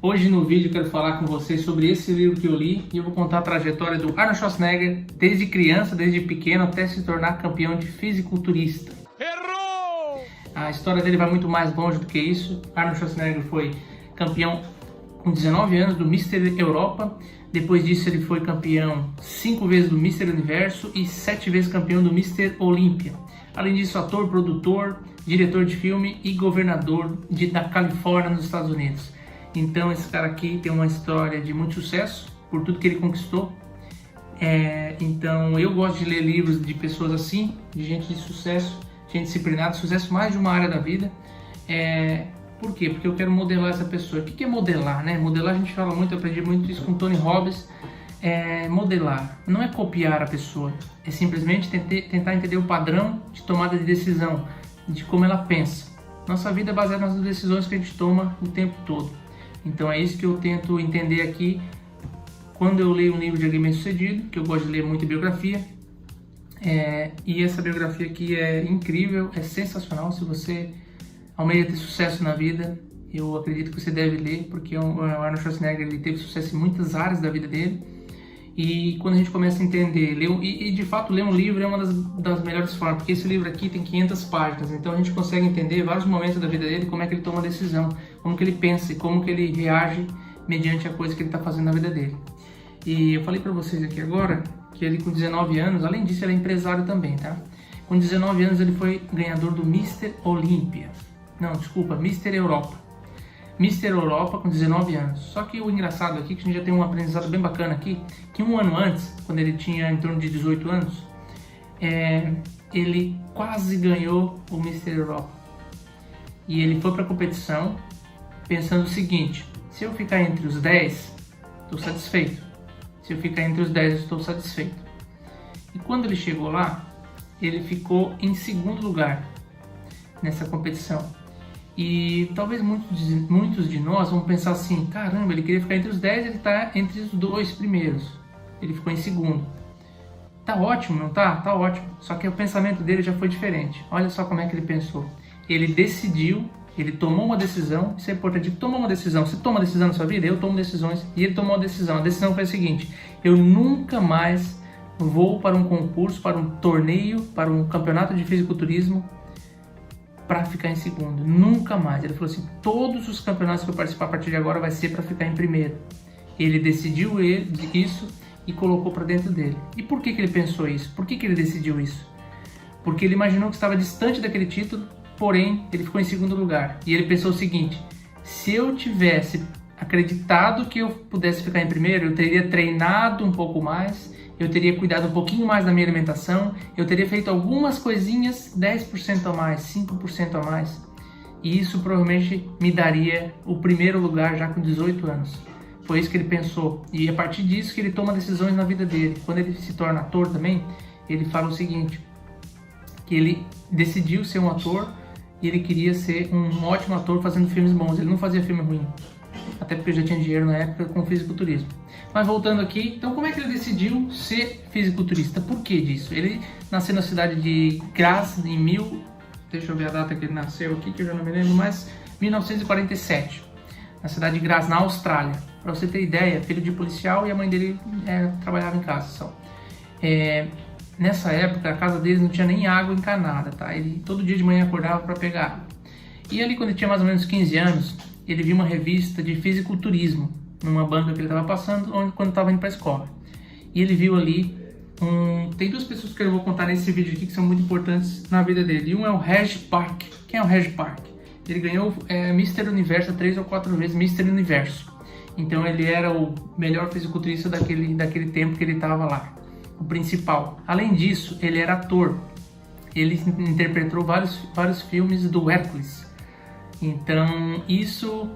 Hoje no vídeo eu quero falar com vocês sobre esse livro que eu li e eu vou contar a trajetória do Arnold Schwarzenegger desde criança, desde pequeno até se tornar campeão de fisiculturista. Errou! A história dele vai muito mais longe do que isso. Arnold Schwarzenegger foi campeão com 19 anos do Mr. Europa. Depois disso ele foi campeão 5 vezes do Mr. Universo e 7 vezes campeão do Mr. Olímpia. Além disso, ator, produtor, diretor de filme e governador da Califórnia, nos Estados Unidos. Então esse cara aqui tem uma história de muito sucesso por tudo que ele conquistou. Então eu gosto de ler livros de pessoas assim, de gente de sucesso, gente disciplinada, sucesso mais de uma área da vida. Por quê? Porque eu quero modelar essa pessoa. O que é modelar, né? Modelar a gente fala muito, eu aprendi muito isso com Tony Robbins. Modelar não é copiar a pessoa, é simplesmente tentar entender o padrão de tomada de decisão, de como ela pensa. Nossa vida é baseada nas decisões que a gente toma o tempo todo. Então é isso que eu tento entender aqui quando eu leio um livro de alguém bem-sucedido, que eu gosto de ler muita biografia. E essa biografia aqui é incrível, é sensacional. Se você almeja ter sucesso na vida, eu acredito que você deve ler, porque o Arnold Schwarzenegger ele teve sucesso em muitas áreas da vida dele. E quando a gente começa a entender, de fato ler um livro é uma das melhores formas, porque esse livro aqui tem 500 páginas, então a gente consegue entender vários momentos da vida dele, como é que ele toma a decisão, como que ele pensa e como que ele reage mediante a coisa que ele está fazendo na vida dele. E eu falei para vocês aqui agora que ele com 19 anos, além disso ele é empresário também, tá? Com 19 anos ele foi ganhador do Mr. Olímpia, Mr. Europa. Mr. Europa com 19 anos. Só que o engraçado aqui, que a gente já tem um aprendizado bem bacana aqui, que um ano antes, quando ele tinha em torno de 18 anos, ele quase ganhou o Mr. Europa. E ele foi para a competição pensando o seguinte: se eu ficar entre os 10, estou satisfeito. Se eu ficar entre os 10, estou satisfeito. E quando ele chegou lá, ele ficou em segundo lugar nessa competição. E talvez muitos de nós vão pensar assim: caramba, ele queria ficar entre os 10, ele está entre os 2 primeiros. Ele ficou em segundo. Tá ótimo, não tá? Tá ótimo. Só que o pensamento dele já foi diferente. Olha só como é que ele pensou. Ele decidiu, ele tomou uma decisão. Isso é importante, tomou uma decisão. Você toma decisão na sua vida? Eu tomo decisões. E ele tomou uma decisão. A decisão foi a seguinte: eu nunca mais vou para um concurso, para um torneio, para um campeonato de fisiculturismo para ficar em segundo, nunca mais. Ele falou assim: todos os campeonatos que eu participar a partir de agora vai ser para ficar em primeiro. Ele decidiu isso e colocou para dentro dele. E por que ele pensou isso? Por que ele decidiu isso? Porque ele imaginou que estava distante daquele título, porém ele ficou em segundo lugar. E ele pensou o seguinte: se eu tivesse acreditado que eu pudesse ficar em primeiro, eu teria treinado um pouco mais, eu teria cuidado um pouquinho mais da minha alimentação, eu teria feito algumas coisinhas 10% a mais, 5% a mais. E isso provavelmente me daria o primeiro lugar já com 18 anos. Foi isso que ele pensou. E a partir disso que ele toma decisões na vida dele. Quando ele se torna ator também, ele fala o seguinte: que ele decidiu ser um ator e ele queria ser um ótimo ator fazendo filmes bons. Ele não fazia filme ruim. Até porque eu já tinha dinheiro na época com fisiculturismo. Mas voltando aqui, então como é que ele decidiu ser fisiculturista? Por que disso? Ele nasceu na cidade de Graz deixa eu ver a data que ele nasceu aqui, que eu já não me lembro, mas 1947. Na cidade de Graz, na Austrália. Para você ter ideia, filho de policial, e a mãe dele trabalhava em casa só. Nessa época, a casa deles não tinha nem água encanada, tá? Ele todo dia de manhã acordava para pegar água. E ali, quando ele tinha mais ou menos 15 anos, ele viu uma revista de fisiculturismo numa banca que ele estava passando quando estava indo para a escola. E ele viu ali tem duas pessoas que eu vou contar nesse vídeo aqui que são muito importantes na vida dele. E um é o Reg Park. Quem é o Reg Park? Ele ganhou Mr. Universo 3 ou 4 vezes Mr. Universo. Então ele era o melhor fisiculturista daquele tempo que ele estava lá, o principal. Além disso, ele era ator. Ele interpretou vários filmes do Hércules. Então isso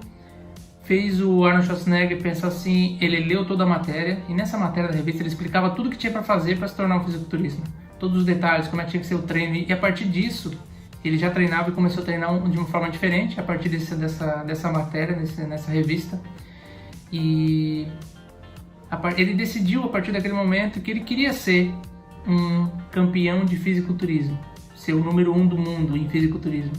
fez o Arnold Schwarzenegger pensar assim. Ele leu toda a matéria e nessa matéria da revista ele explicava tudo que tinha para fazer para se tornar um fisiculturista, todos os detalhes, como é que tinha que ser o treino, e a partir disso ele já treinava e começou a treinar de uma forma diferente a partir dessa matéria, nessa revista. E ele decidiu a partir daquele momento que ele queria ser um campeão de fisiculturismo, ser o número 1 do mundo em fisiculturismo.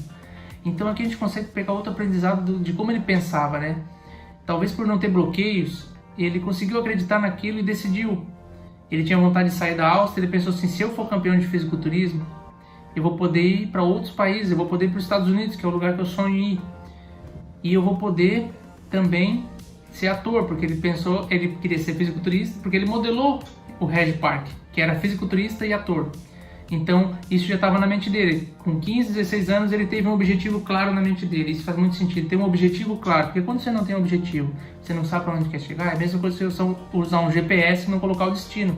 Então aqui a gente consegue pegar outro aprendizado de como ele pensava, né? talvez por não ter bloqueios, ele conseguiu acreditar naquilo e decidiu. Ele tinha vontade de sair da Áustria, ele pensou assim, se eu for campeão de fisiculturismo, eu vou poder ir para outros países, eu vou poder ir para os Estados Unidos, que é o lugar que eu sonho em ir. E eu vou poder também ser ator, porque ele pensou, ele queria ser fisiculturista, porque ele modelou o Reg Park, que era fisiculturista e ator. Então, isso já estava na mente dele. Com 15, 16 anos, ele teve um objetivo claro na mente dele. Isso faz muito sentido, ter um objetivo claro. Porque quando você não tem um objetivo, você não sabe para onde quer chegar, é a mesma coisa que você usar um GPS e não colocar o destino.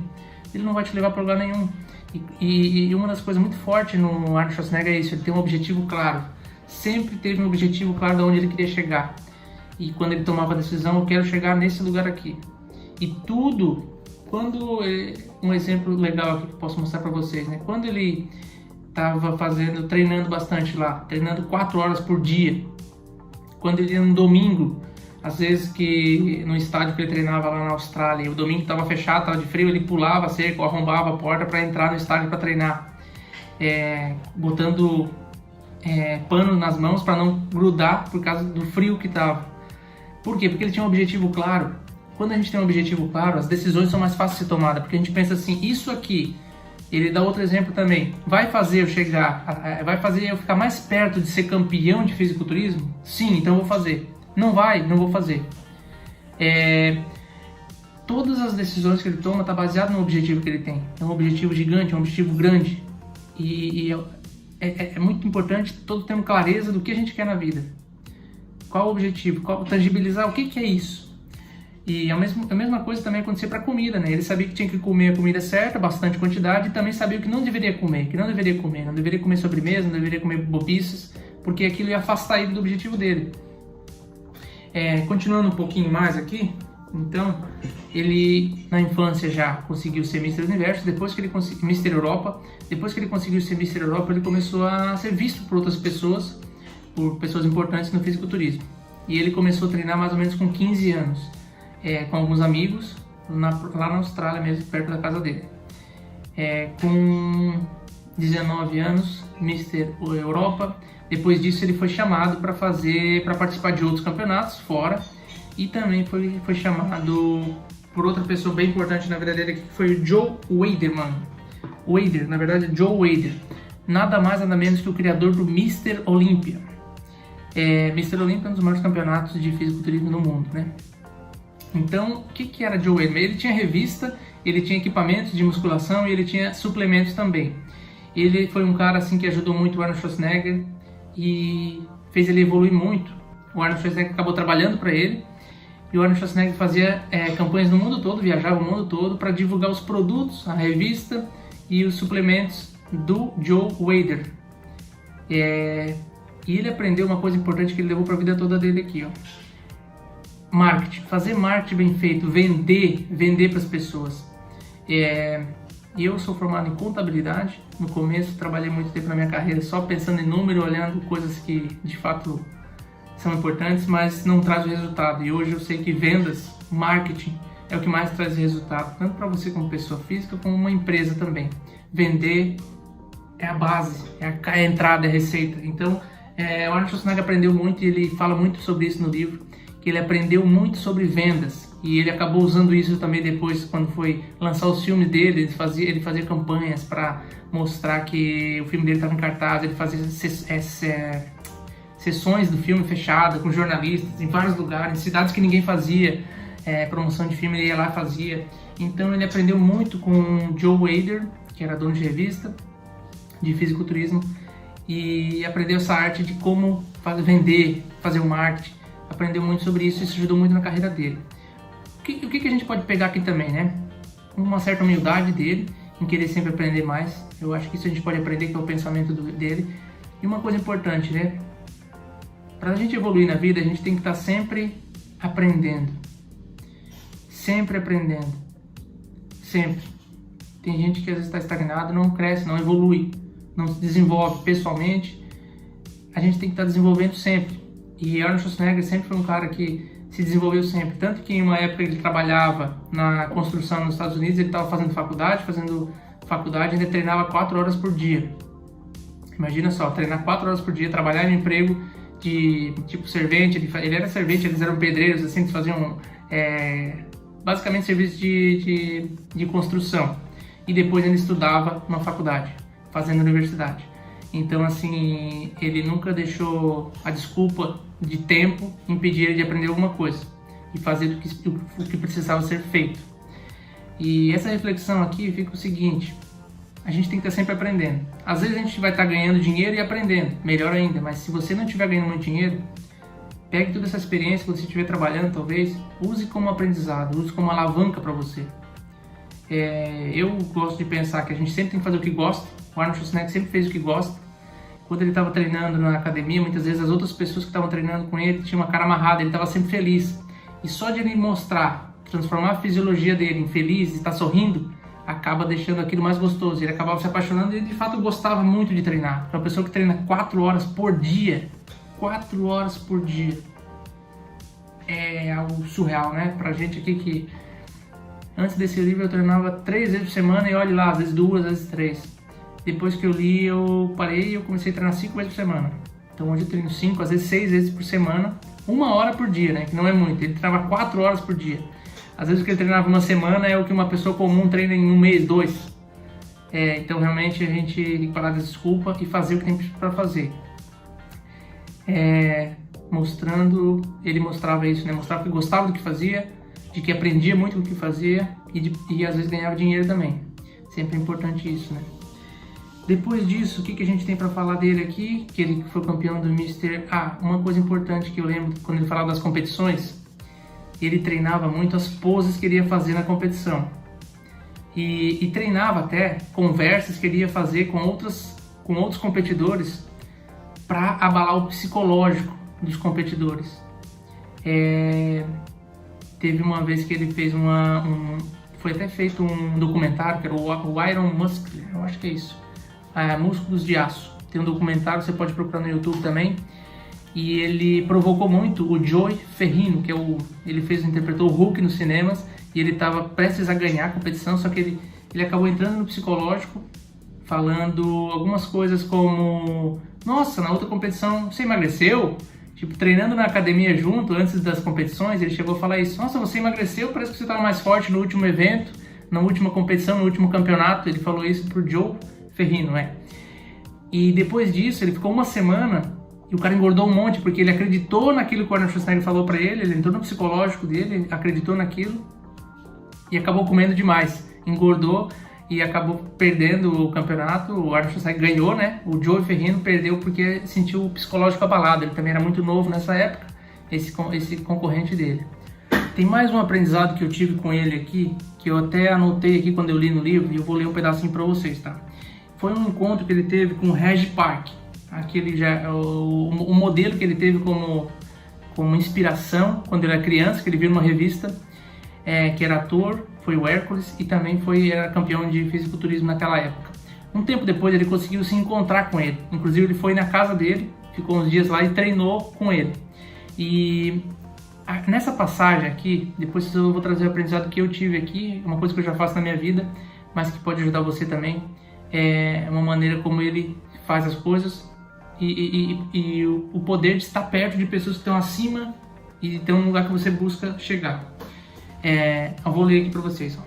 Ele não vai te levar para lugar nenhum. E uma das coisas muito fortes no Arnold Schwarzenegger é isso, ele tem um objetivo claro. Sempre teve um objetivo claro de onde ele queria chegar. E quando ele tomava a decisão, eu quero chegar nesse lugar aqui. E tudo, um exemplo legal aqui que eu posso mostrar para vocês, né? Quando ele estava treinando bastante lá, treinando 4 horas por dia, quando ele ia no domingo, às vezes que no estádio que ele treinava lá na Austrália, o domingo estava fechado, estava de frio, ele pulava a cerca ou arrombava a porta para entrar no estádio para treinar, botando pano nas mãos para não grudar por causa do frio que estava. Por quê? Porque ele tinha um objetivo claro. Quando a gente tem um objetivo claro, as decisões são mais fáceis de ser tomadas, porque a gente pensa assim, isso aqui, ele dá outro exemplo também, vai fazer eu ficar mais perto de ser campeão de fisiculturismo? Sim, então eu vou fazer. Não vai, não vou fazer. Todas as decisões que ele toma estão baseadas no objetivo que ele tem. É um objetivo gigante, é um objetivo grande. E é muito importante todos termos clareza do que a gente quer na vida. Qual o objetivo? Tangibilizar o que é isso. E a mesma coisa também acontecia para a comida, né? Ele sabia que tinha que comer a comida certa, bastante quantidade, e também sabia o que não deveria comer, não deveria comer sobremesa, não deveria comer bobiças, porque aquilo ia afastar ele do objetivo dele. Continuando um pouquinho mais aqui, então, ele na infância já conseguiu ser Mr. Universo, depois que ele conseguiu Mr. Europa, depois que ele conseguiu ser Mr. Europa, ele começou a ser visto por outras pessoas, por pessoas importantes no fisiculturismo. E ele começou a treinar mais ou menos com 15 anos, com alguns amigos, lá na Austrália mesmo, perto da casa dele. Com 19 anos, Mr. Europa. Depois disso ele foi chamado para participar de outros campeonatos fora, e também foi chamado por outra pessoa bem importante na vida dele, que foi o Joe Weiderman. Na verdade é Joe Weider, nada mais nada menos que o criador do Mr. Olympia. Mr. Olympia é um dos maiores campeonatos de fisiculturismo no mundo, né? Então, o que era Joe Weiderman? Ele tinha revista, ele tinha equipamentos de musculação e ele tinha suplementos também. Ele foi um cara assim que ajudou muito o Arnold Schwarzenegger e fez ele evoluir muito. O Arnold Schwarzenegger acabou trabalhando para ele, e o Arnold Schwarzenegger fazia campanhas no mundo todo, viajava o mundo todo para divulgar os produtos, a revista e os suplementos do Joe Weider. E ele aprendeu uma coisa importante que ele levou para a vida toda dele aqui, ó. Marketing, fazer marketing bem feito, vender para as pessoas. Eu sou formado em contabilidade. No começo trabalhei muito tempo na minha carreira só pensando em número, olhando coisas que de fato são importantes, mas não traz o resultado. E hoje eu sei que vendas, marketing é o que mais traz resultado, tanto para você como pessoa física, como uma empresa também. Vender é a base, é a entrada, é a receita. Então, o Arnold Schwarzenegger aprendeu muito, e ele fala muito sobre isso no livro, que ele aprendeu muito sobre vendas, e ele acabou usando isso também depois, quando foi lançar os filmes dele. Ele fazia campanhas para mostrar que o filme dele estava em cartaz, ele fazia sessões do filme fechada com jornalistas em vários lugares, em cidades que ninguém fazia promoção de filme, ele ia lá e fazia. Então ele aprendeu muito com o Joe Weider, que era dono de revista de fisiculturismo, e aprendeu essa arte de como vender, fazer o marketing. Aprendeu muito sobre isso, e isso ajudou muito na carreira dele. O que a gente pode pegar aqui também, né? Uma certa humildade dele, em querer sempre aprender mais. Eu acho que isso a gente pode aprender, que é o pensamento dele. E uma coisa importante, né? Para a gente evoluir na vida, a gente tem que estar sempre aprendendo. Sempre aprendendo. Sempre. Tem gente que às vezes está estagnado, não cresce, não evolui, não se desenvolve pessoalmente. A gente tem que estar desenvolvendo sempre. E Arnold Schwarzenegger sempre foi um cara que se desenvolveu sempre. Tanto que em uma época ele trabalhava na construção nos Estados Unidos, ele estava fazendo faculdade e ainda treinava 4 horas por dia. Imagina só, treinar 4 horas por dia, trabalhar em um emprego de tipo servente, ele era servente, eles eram pedreiros, assim, eles faziam basicamente serviço de construção. E depois ele estudava numa faculdade, fazendo universidade. Então, assim, ele nunca deixou a desculpa de tempo impedir ele de aprender alguma coisa e fazer o que precisava ser feito. E essa reflexão aqui fica o seguinte: a gente tem que estar sempre aprendendo. Às vezes a gente vai estar ganhando dinheiro e aprendendo, melhor ainda, mas se você não estiver ganhando muito dinheiro, pegue toda essa experiência que você estiver trabalhando, talvez, use como aprendizado, use como alavanca para você. Eu gosto de pensar que a gente sempre tem que fazer o que gosta. O Arnold Schwarzenegger sempre fez o que gosta. Quando ele estava treinando na academia, muitas vezes as outras pessoas que estavam treinando com ele tinham uma cara amarrada, ele estava sempre feliz. E só de ele mostrar, transformar a fisiologia dele em feliz e estar sorrindo, acaba deixando aquilo mais gostoso. Ele acabava se apaixonando e ele de fato gostava muito de treinar. Para uma pessoa que treina 4 horas por dia, 4 horas por dia, é algo surreal, né? Pra gente aqui que antes desse livro eu treinava 3 vezes por semana e olha lá, às vezes 2, às vezes 3. Depois que eu li, eu parei e eu comecei a treinar 5 vezes por semana. Então hoje eu treino 5, às vezes 6 vezes por semana, 1 hora por dia, né? Que não é muito. Ele treinava 4 horas por dia. Às vezes o que ele treinava uma semana é o que uma pessoa comum treina em 1 mês, 2. Então realmente a gente tem que parar de desculpa e fazer o que tem para fazer. Ele mostrava isso, né? Mostrava que gostava do que fazia, de que aprendia muito com o que fazia e às vezes ganhava dinheiro também. Sempre é importante isso, né? Depois disso, o que a gente tem para falar dele aqui? Que ele foi campeão do Mr. Uma coisa importante que eu lembro quando ele falava das competições, ele treinava muito as poses que ele ia fazer na competição. E treinava até conversas que ele ia fazer com outros competidores para abalar o psicológico dos competidores. Teve uma vez que ele fez foi até feito um documentário, que era o Iron Muscle, eu acho que é isso. Músculos de Aço. Tem um documentário, você pode procurar no YouTube também. E ele provocou muito o Joey Ferrino, que interpretou o Hulk nos cinemas, e ele estava prestes a ganhar a competição, só que ele acabou entrando no psicológico, falando algumas coisas como: nossa, na outra competição você emagreceu? Tipo, treinando na academia junto, antes das competições, ele chegou a falar isso: nossa, você emagreceu, parece que você estava mais forte no último evento, na última competição, no último campeonato. Ele falou isso pro Joe Ferrino, E depois disso, ele ficou 1 semana e o cara engordou um monte, porque ele acreditou naquilo que o Arnold Schwarzenegger falou pra ele entrou no psicológico dele, acreditou naquilo e acabou comendo demais. Engordou e acabou perdendo o campeonato. O Arnold Schwarzenegger ganhou, né? O Joe Ferrino perdeu porque sentiu o psicológico abalado. Ele também era muito novo nessa época, esse concorrente dele. Tem mais um aprendizado que eu tive com ele aqui, que eu até anotei aqui quando eu li no livro, e eu vou ler um pedacinho pra vocês, tá? Foi um encontro que ele teve com o Reg Park, o modelo que ele teve como inspiração quando ele era criança, que ele viu numa revista, que era ator, foi o Hércules, e também era campeão de fisiculturismo naquela época. Um tempo depois ele conseguiu se encontrar com ele, inclusive ele foi na casa dele, ficou uns dias lá e treinou com ele. E nessa passagem aqui, depois eu vou trazer o aprendizado que eu tive aqui, uma coisa que eu já faço na minha vida, mas que pode ajudar você também. É uma maneira como ele faz as coisas e o poder de estar perto de pessoas que estão acima e ter um lugar que você busca chegar. Eu vou ler aqui para vocês.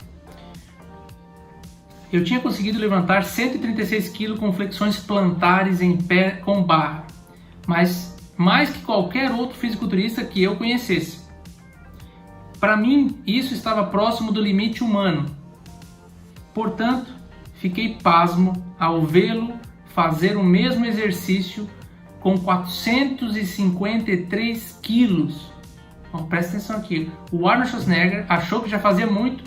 Eu tinha conseguido levantar 136 kg com flexões plantares em pé com barra, mas mais que qualquer outro fisiculturista que eu conhecesse. Para mim, isso estava próximo do limite humano. Portanto, fiquei pasmo ao vê-lo fazer o mesmo exercício com 453 quilos. Presta atenção aqui. O Arnold Schwarzenegger achou que já fazia muito,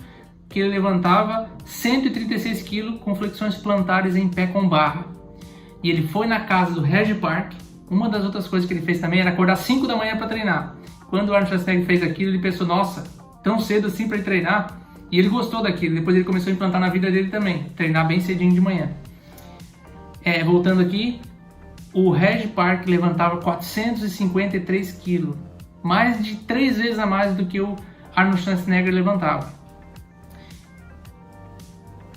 que ele levantava 136 quilos com flexões plantares em pé com barra. E ele foi na casa do Reg Park. Uma das outras coisas que ele fez também era acordar 5 da manhã para treinar. Quando o Arnold Schwarzenegger fez aquilo, ele pensou: nossa, tão cedo assim para treinar? E ele gostou daquilo. Depois ele começou a implantar na vida dele também, treinar bem cedinho de manhã. Voltando aqui, o Reg Park levantava 453 quilos, mais de 3 vezes a mais do que o Arnold Schwarzenegger levantava.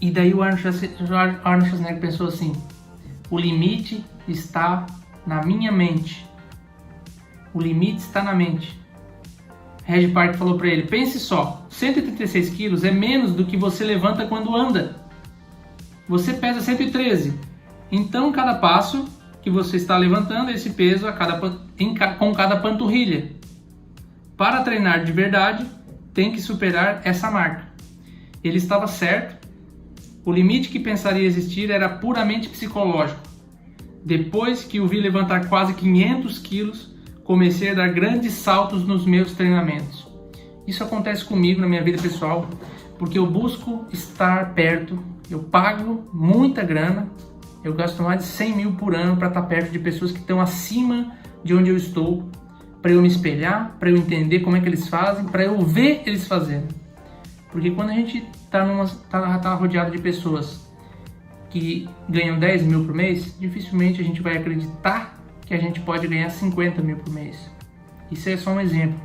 E daí o Arnold Schwarzenegger pensou assim: o limite está na minha mente. O limite está na mente. Reg Park falou para ele: pense só, 136 quilos é menos do que você levanta quando anda. Você pesa 113. Então, cada passo que você está levantando, esse peso com cada panturrilha. Para treinar de verdade, tem que superar essa marca. Ele estava certo. O limite que pensaria existir era puramente psicológico. Depois que o vi levantar quase 500 quilos, comecei a dar grandes saltos nos meus treinamentos. Isso acontece comigo na minha vida pessoal, porque eu busco estar perto, eu pago muita grana, eu gasto mais de 100 mil por ano para estar perto de pessoas que estão acima de onde eu estou, para eu me espelhar, para eu entender como é que eles fazem, para eu ver eles fazendo. Porque quando a gente tá rodeado de pessoas que ganham 10 mil por mês, dificilmente a gente vai acreditar que a gente pode ganhar 50 mil por mês. Isso é só um exemplo.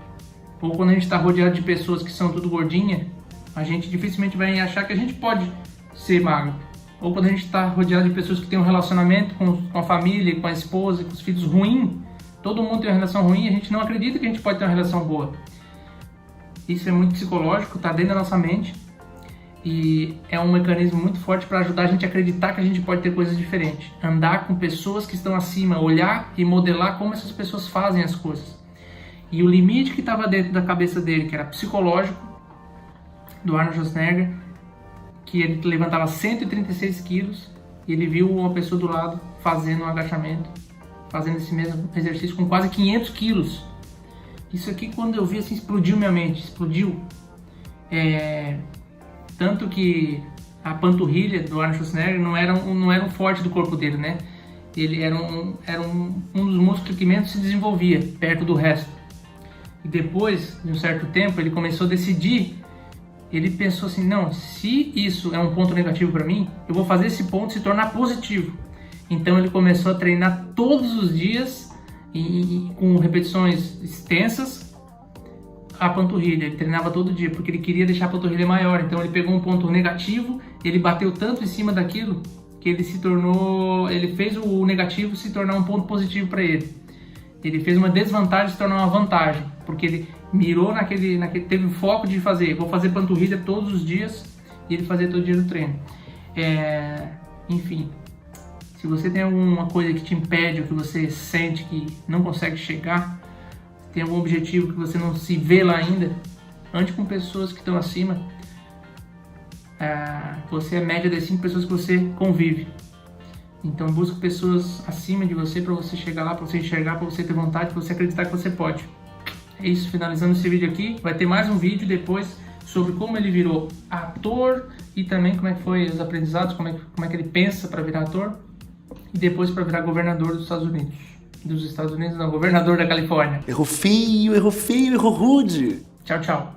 Ou quando a gente está rodeado de pessoas que são tudo gordinha, a gente dificilmente vai achar que a gente pode ser magro. Ou quando a gente está rodeado de pessoas que têm um relacionamento com a família, com a esposa, com os filhos ruim, todo mundo tem uma relação ruim, a gente não acredita que a gente pode ter uma relação boa. Isso é muito psicológico, está dentro da nossa mente e é um mecanismo muito forte para ajudar a gente a acreditar que a gente pode ter coisas diferentes. Andar com pessoas que estão acima, olhar e modelar como essas pessoas fazem as coisas. E o limite que estava dentro da cabeça dele, que era psicológico, do Arnold Schwarzenegger, que ele levantava 136 quilos e ele viu uma pessoa do lado fazendo um agachamento, fazendo esse mesmo exercício com quase 500 quilos. Isso aqui, quando eu vi, assim, explodiu minha mente, explodiu. Tanto que a panturrilha do Arnold Schwarzenegger não era um forte do corpo dele, né? Ele era um dos músculos que menos se desenvolvia, perto do resto. E depois de um certo tempo, ele começou a decidir, ele pensou assim, não, se isso é um ponto negativo para mim, eu vou fazer esse ponto se tornar positivo. Então ele começou a treinar todos os dias, com repetições extensas, a panturrilha. Ele treinava todo dia porque ele queria deixar a panturrilha maior. Então ele pegou um ponto negativo, ele bateu tanto em cima daquilo que ele fez o negativo se tornar um ponto positivo para ele. Ele fez uma desvantagem se tornar uma vantagem, porque ele mirou teve o foco de vou fazer panturrilha todos os dias, e ele fazia todo dia no treino. Enfim, se você tem alguma coisa que te impede, ou que você sente que não consegue chegar, tem algum objetivo que você não se vê lá ainda, ande com pessoas que estão acima. Você é a média das 5 pessoas que você convive. Então busque pessoas acima de você para você chegar lá, para você enxergar, para você ter vontade, para você acreditar que você pode. É isso, finalizando esse vídeo aqui. Vai ter mais um vídeo depois sobre como ele virou ator e também como é que foi os aprendizados, como é que ele pensa para virar ator e depois para virar governador dos Estados Unidos. Dos Estados Unidos não, governador da Califórnia. Errou feio, errou rude. Tchau, tchau.